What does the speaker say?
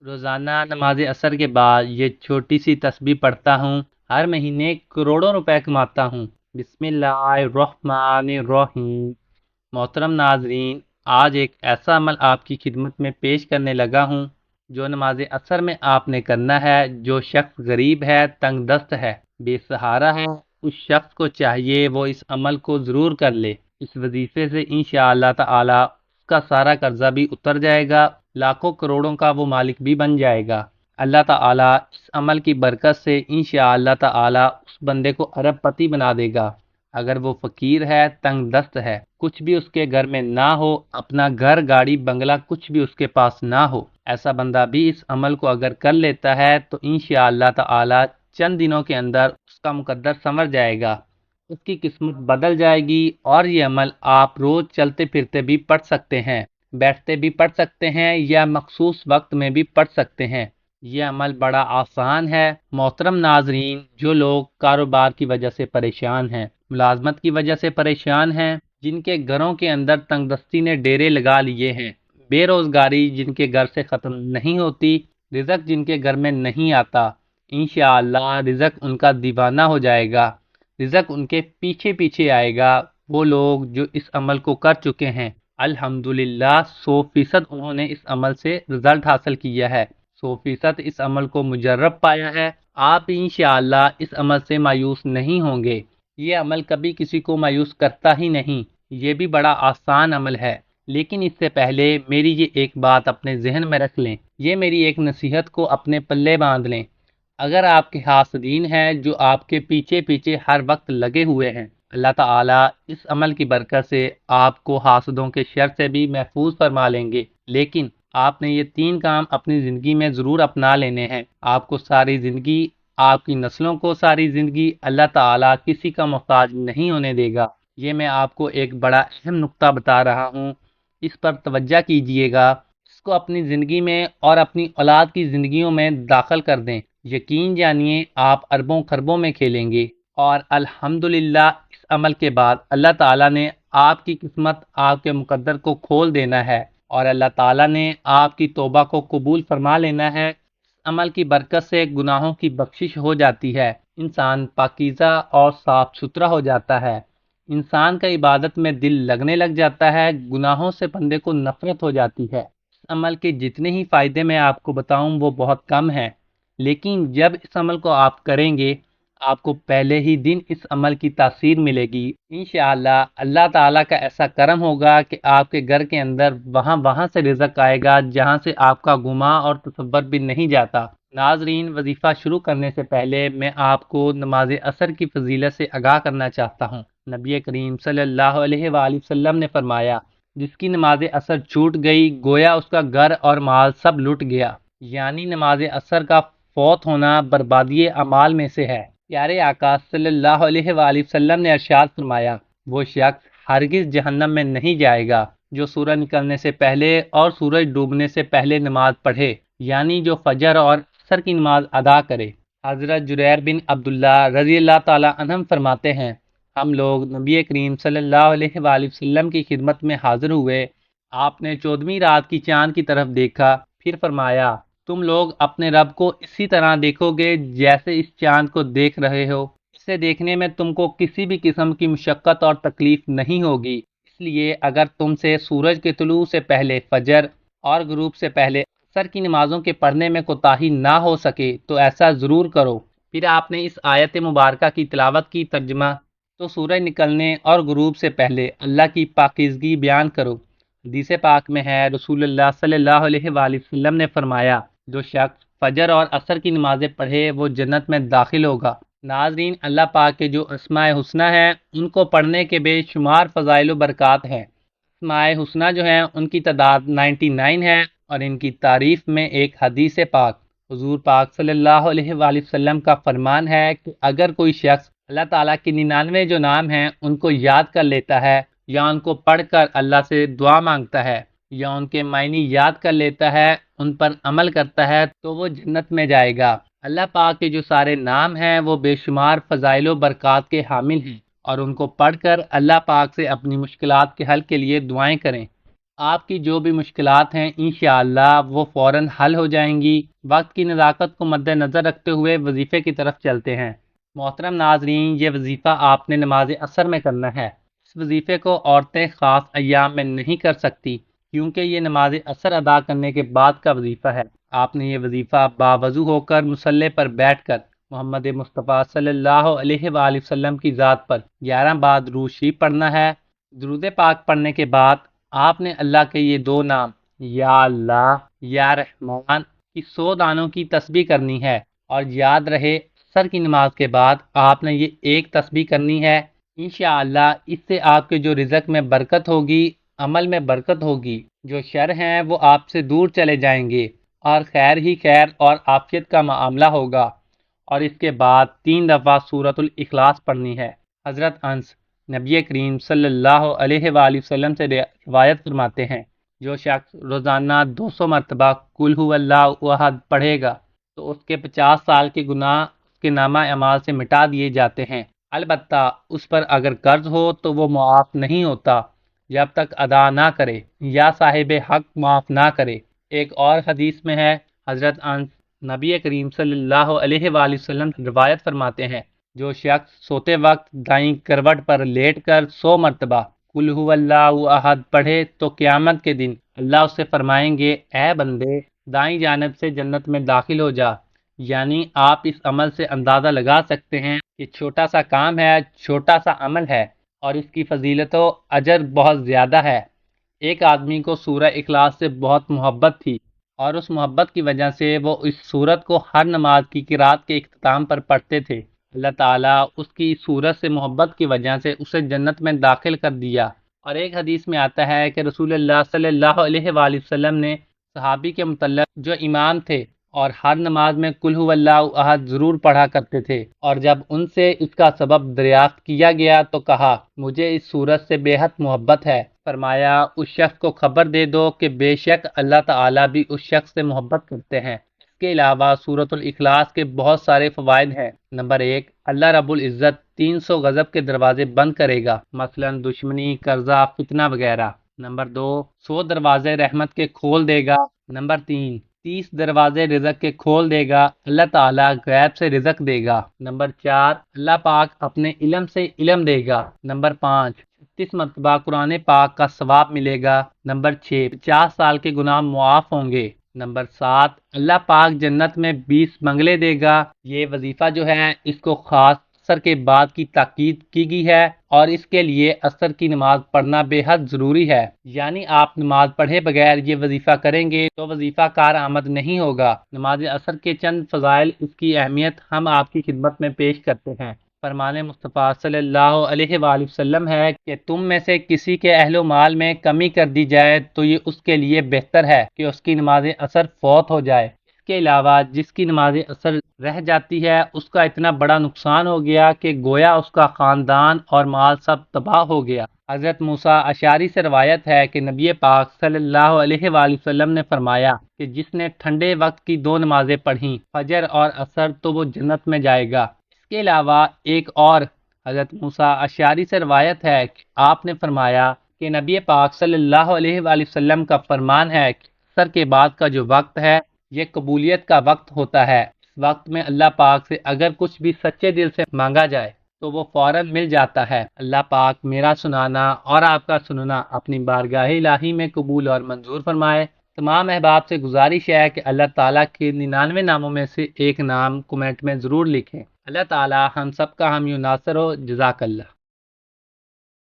روزانہ نماز عصر کے بعد یہ چھوٹی سی تسبیح پڑھتا ہوں، ہر مہینے کروڑوں روپے کماتا ہوں۔ بسم اللہ الرحمن الرحیم۔ محترم ناظرین، آج ایک ایسا عمل آپ کی خدمت میں پیش کرنے لگا ہوں جو نماز عصر میں آپ نے کرنا ہے۔ جو شخص غریب ہے، تنگ دست ہے، بے سہارا ہے، اس شخص کو چاہیے وہ اس عمل کو ضرور کر لے۔ اس وظیفے سے انشاءاللہ تعالی اس کا سارا قرضہ بھی اتر جائے گا، لاکھوں کروڑوں کا وہ مالک بھی بن جائے گا۔ اللہ تعالیٰ اس عمل کی برکت سے انشاءاللہ تعالیٰ اس بندے کو ارب پتی بنا دے گا۔ اگر وہ فقیر ہے، تنگ دست ہے، کچھ بھی اس کے گھر میں نہ ہو، اپنا گھر گاڑی بنگلہ کچھ بھی اس کے پاس نہ ہو، ایسا بندہ بھی اس عمل کو اگر کر لیتا ہے تو انشاءاللہ تعالیٰ چند دنوں کے اندر اس کا مقدر سنور جائے گا، اس کی قسمت بدل جائے گی۔ اور یہ عمل آپ روز چلتے پھرتے بھی پڑھ سکتے ہیں، بیٹھتے بھی پڑھ سکتے ہیں، یا مخصوص وقت میں بھی پڑھ سکتے ہیں۔ یہ عمل بڑا آسان ہے۔ محترم ناظرین، جو لوگ کاروبار کی وجہ سے پریشان ہیں، ملازمت کی وجہ سے پریشان ہیں، جن کے گھروں کے اندر تنگ دستی نے ڈیرے لگا لیے ہیں، بے روزگاری جن کے گھر سے ختم نہیں ہوتی، رزق جن کے گھر میں نہیں آتا، انشاءاللہ رزق ان کا دیوانہ ہو جائے گا، رزق ان کے پیچھے پیچھے آئے گا۔ وہ لوگ جو اس عمل کو کر چکے ہیں، الحمدللہ 100% انہوں نے اس عمل سے رزلٹ حاصل کیا ہے، 100% اس عمل کو مجرب پایا ہے۔ آپ انشاءاللہ اس عمل سے مایوس نہیں ہوں گے۔ یہ عمل کبھی کسی کو مایوس کرتا ہی نہیں، یہ بھی بڑا آسان عمل ہے۔ لیکن اس سے پہلے میری یہ ایک بات اپنے ذہن میں رکھ لیں، یہ میری ایک نصیحت کو اپنے پلے باندھ لیں۔ اگر آپ کے حاسدین ہیں جو آپ کے پیچھے پیچھے ہر وقت لگے ہوئے ہیں، اللہ تعالیٰ اس عمل کی برکت سے آپ کو حاسدوں کے شر سے بھی محفوظ فرما لیں گے۔ لیکن آپ نے یہ 3 کام اپنی زندگی میں ضرور اپنا لینے ہیں۔ آپ کو ساری زندگی، آپ کی نسلوں کو ساری زندگی اللہ تعالیٰ کسی کا محتاج نہیں ہونے دے گا۔ یہ میں آپ کو ایک بڑا اہم نقطہ بتا رہا ہوں، اس پر توجہ کیجئے گا، اس کو اپنی زندگی میں اور اپنی اولاد کی زندگیوں میں داخل کر دیں۔ یقین جانیے آپ اربوں خربوں میں کھیلیں گے، اور الحمدللہ اس عمل کے بعد اللہ تعالیٰ نے آپ کی قسمت، آپ کے مقدر کو کھول دینا ہے، اور اللہ تعالیٰ نے آپ کی توبہ کو قبول فرما لینا ہے۔ اس عمل کی برکت سے گناہوں کی بخشش ہو جاتی ہے، انسان پاکیزہ اور صاف ستھرا ہو جاتا ہے، انسان کا عبادت میں دل لگنے لگ جاتا ہے، گناہوں سے بندے کو نفرت ہو جاتی ہے۔ اس عمل کے جتنے ہی فائدے میں آپ کو بتاؤں وہ بہت کم ہیں، لیکن جب اس عمل کو آپ کریں گے، آپ کو پہلے ہی دن اس عمل کی تاثیر ملے گی۔ انشاءاللہ اللہ تعالیٰ کا ایسا کرم ہوگا کہ آپ کے گھر کے اندر وہاں سے رزق آئے گا جہاں سے آپ کا گمان اور تصور بھی نہیں جاتا۔ ناظرین، وظیفہ شروع کرنے سے پہلے میں آپ کو نماز عصر کی فضیلت سے آگاہ کرنا چاہتا ہوں۔ نبی کریم صلی اللہ علیہ وآلہ وسلم نے فرمایا، جس کی نماز عصر چھوٹ گئی گویا اس کا گھر اور مال سب لٹ گیا، یعنی نماز عصر کا فوت ہونا بربادی اعمال میں سے ہے۔ پیارے آقا صلی اللہ علیہ وآلہ وسلم نے ارشاد فرمایا، وہ شخص ہرگز جہنم میں نہیں جائے گا جو سورج نکلنے سے پہلے اور سورج ڈوبنے سے پہلے نماز پڑھے، یعنی جو فجر اور عصر کی نماز ادا کرے۔ حضرت جریر بن عبداللہ رضی اللہ تعالیٰ عنہم فرماتے ہیں، ہم لوگ نبی کریم صلی اللہ علیہ وآلہ وسلم کی خدمت میں حاضر ہوئے۔ آپ نے 14ویں رات کی چاند کی طرف دیکھا، پھر فرمایا، تم لوگ اپنے رب کو اسی طرح دیکھو گے جیسے اس چاند کو دیکھ رہے ہو۔ اسے دیکھنے میں تم کو کسی بھی قسم کی مشقت اور تکلیف نہیں ہوگی۔ اس لیے اگر تم سے سورج کے طلوع سے پہلے فجر اور غروب سے پہلے عصر کی نمازوں کے پڑھنے میں کوتاہی نہ ہو سکے تو ایسا ضرور کرو۔ پھر آپ نے اس آیت مبارکہ کی تلاوت کی، ترجمہ، تو سورج نکلنے اور غروب سے پہلے اللہ کی پاکیزگی بیان کرو۔ حدیث پاک میں ہے، رسول اللہ صلی اللہ علیہ وآلہ وسلم نے فرمایا، جو شخص فجر اور عصر کی نمازیں پڑھے وہ جنت میں داخل ہوگا۔ ناظرین، اللہ پاک کے جو اسماء حسنی ہیں ان کو پڑھنے کے بے شمار فضائل و برکات ہیں۔ اسماء حسنی جو ہیں ان کی تعداد 99 ہے، اور ان کی تعریف میں ایک حدیث پاک، حضور پاک صلی اللہ علیہ وآلہ وسلم کا فرمان ہے کہ اگر کوئی شخص اللہ تعالیٰ کی 99 جو نام ہیں ان کو یاد کر لیتا ہے، یا ان کو پڑھ کر اللہ سے دعا مانگتا ہے، یا ان کے معنی یاد کر لیتا ہے، ان پر عمل کرتا ہے، تو وہ جنت میں جائے گا۔ اللہ پاک کے جو سارے نام ہیں وہ بے شمار فضائل و برکات کے حامل ہیں، اور ان کو پڑھ کر اللہ پاک سے اپنی مشکلات کے حل کے لیے دعائیں کریں۔ آپ کی جو بھی مشکلات ہیں انشاءاللہ وہ فوراً حل ہو جائیں گی۔ وقت کی نزاکت کو مد نظر رکھتے ہوئے وظیفے کی طرف چلتے ہیں۔ محترم ناظرین، یہ وظیفہ آپ نے نماز عصر میں کرنا ہے۔ اس وظیفے کو عورتیں خاص ایام میں نہیں کر سکتی، کیونکہ یہ نماز عصر ادا کرنے کے بعد کا وظیفہ ہے۔ آپ نے یہ وظیفہ باوضو ہو کر مصلی پر بیٹھ کر محمد مصطفیٰ صلی اللہ علیہ وآلہ وسلم کی ذات پر 11 بار درود شریف پڑھنا ہے۔ درود پاک پڑھنے کے بعد آپ نے اللہ کے یہ دو نام یا اللہ یا رحمان کی 100 دانوں کی تسبیح کرنی ہے، اور یاد رہے عصر کی نماز کے بعد آپ نے یہ ایک تسبیح کرنی ہے۔ انشاءاللہ اس سے آپ کے جو رزق میں برکت ہوگی، عمل میں برکت ہوگی، جو شر ہیں وہ آپ سے دور چلے جائیں گے، اور خیر ہی خیر اور عافیت کا معاملہ ہوگا۔ اور اس کے بعد 3 دفعہ سورۃ الاخلاص پڑھنی ہے۔ حضرت انس نبی کریم صلی اللہ علیہ وآلہ وسلم سے روایت فرماتے ہیں، جو شخص روزانہ 200 مرتبہ قل هو اللہ احد پڑھے گا تو اس کے 50 سال کے گناہ اس کے نامہ اعمال سے مٹا دیے جاتے ہیں۔ البتہ اس پر اگر قرض ہو تو وہ معاف نہیں ہوتا جب تک ادا نہ کرے یا صاحب حق معاف نہ کرے۔ ایک اور حدیث میں ہے، حضرت انس نبی کریم صلی اللہ علیہ وآلہ وسلم روایت فرماتے ہیں، جو شخص سوتے وقت دائیں کروٹ پر لیٹ کر 100 مرتبہ قل هو اللہ احد پڑھے تو قیامت کے دن اللہ اس سے فرمائیں گے، اے بندے دائیں جانب سے جنت میں داخل ہو جا۔ یعنی آپ اس عمل سے اندازہ لگا سکتے ہیں کہ چھوٹا سا کام ہے، چھوٹا سا عمل ہے، اور اس کی فضیلت و اجر بہت زیادہ ہے۔ ایک آدمی کو سورہ اخلاص سے بہت محبت تھی، اور اس محبت کی وجہ سے وہ اس سورت کو ہر نماز کی قرات کے اختتام پر پڑھتے تھے۔ اللہ تعالیٰ اس کی اس سورت سے محبت کی وجہ سے اسے جنت میں داخل کر دیا۔ اور ایک حدیث میں آتا ہے کہ رسول اللہ صلی اللہ علیہ وآلہ وسلم نے صحابی کے متعلق جو امام تھے اور ہر نماز میں قل هو اللہ احد ضرور پڑھا کرتے تھے، اور جب ان سے اس کا سبب دریافت کیا گیا تو کہا، مجھے اس سورت سے بے حد محبت ہے۔ فرمایا، اس شخص کو خبر دے دو کہ بے شک اللہ تعالیٰ بھی اس شخص سے محبت کرتے ہیں۔ اس کے علاوہ سورۃ الاخلاص کے بہت سارے فوائد ہیں۔ نمبر 1، اللہ رب العزت 300 غضب کے دروازے بند کرے گا، مثلا دشمنی، قرضہ، فتنہ وغیرہ۔ نمبر 2، 100 دروازے رحمت کے کھول دے گا۔ نمبر 3، 30 دروازے رزق کے کھول دے گا، اللہ تعالیٰ غیب سے رزق دے گا۔ نمبر 4، اللہ پاک اپنے علم سے علم دے گا۔ نمبر 5، 36 مرتبہ قرآن پاک کا ثواب ملے گا۔ نمبر 6، 50 سال کے گناہ معاف ہوں گے۔ نمبر 7، اللہ پاک جنت میں 20 بنگلے دے گا۔ یہ وظیفہ جو ہے اس کو خاص عصر کے بعد کی تاکید کی گئی ہے، اور اس کے لیے عصر کی نماز پڑھنا بے حد ضروری ہے۔ یعنی آپ نماز پڑھے بغیر یہ وظیفہ کریں گے تو وظیفہ کارآمد نہیں ہوگا۔ نماز عصر کے چند فضائل، اس کی اہمیت ہم آپ کی خدمت میں پیش کرتے ہیں۔ فرمان مصطفیٰ صلی اللہ علیہ وآلہ وسلم ہے کہ تم میں سے کسی کے اہل و مال میں کمی کر دی جائے تو یہ اس کے لیے بہتر ہے کہ اس کی نماز عصر فوت ہو جائے۔ اس کے علاوہ جس کی نماز عصر رہ جاتی ہے اس کا اتنا بڑا نقصان ہو گیا کہ گویا اس کا خاندان اور مال سب تباہ ہو گیا۔ حضرت موسیٰ اشعری سے روایت ہے کہ نبی پاک صلی اللہ علیہ وآلہ وسلم نے فرمایا کہ جس نے ٹھنڈے وقت کی 2 نمازیں پڑھیں، فجر اور عصر، تو وہ جنت میں جائے گا۔ اس کے علاوہ ایک اور حضرت موسیٰ اشعری سے روایت ہے کہ آپ نے فرمایا کہ نبی پاک صلی اللہ علیہ وآلہ وسلم کا فرمان ہے کہ عصر کے بعد کا جو وقت ہے یہ قبولیت کا وقت ہوتا ہے۔ اس وقت میں اللہ پاک سے اگر کچھ بھی سچے دل سے مانگا جائے تو وہ فوراً مل جاتا ہے۔ اللہ پاک میرا سنانا اور آپ کا سننا اپنی بارگاہ الہی میں قبول اور منظور فرمائے۔ تمام احباب سے گزارش ہے کہ اللہ تعالیٰ کے 99 ناموں میں سے ایک نام کمنٹ میں ضرور لکھیں۔ اللہ تعالیٰ ہم سب کا حامی و ناصر ہو۔ جزاک اللہ۔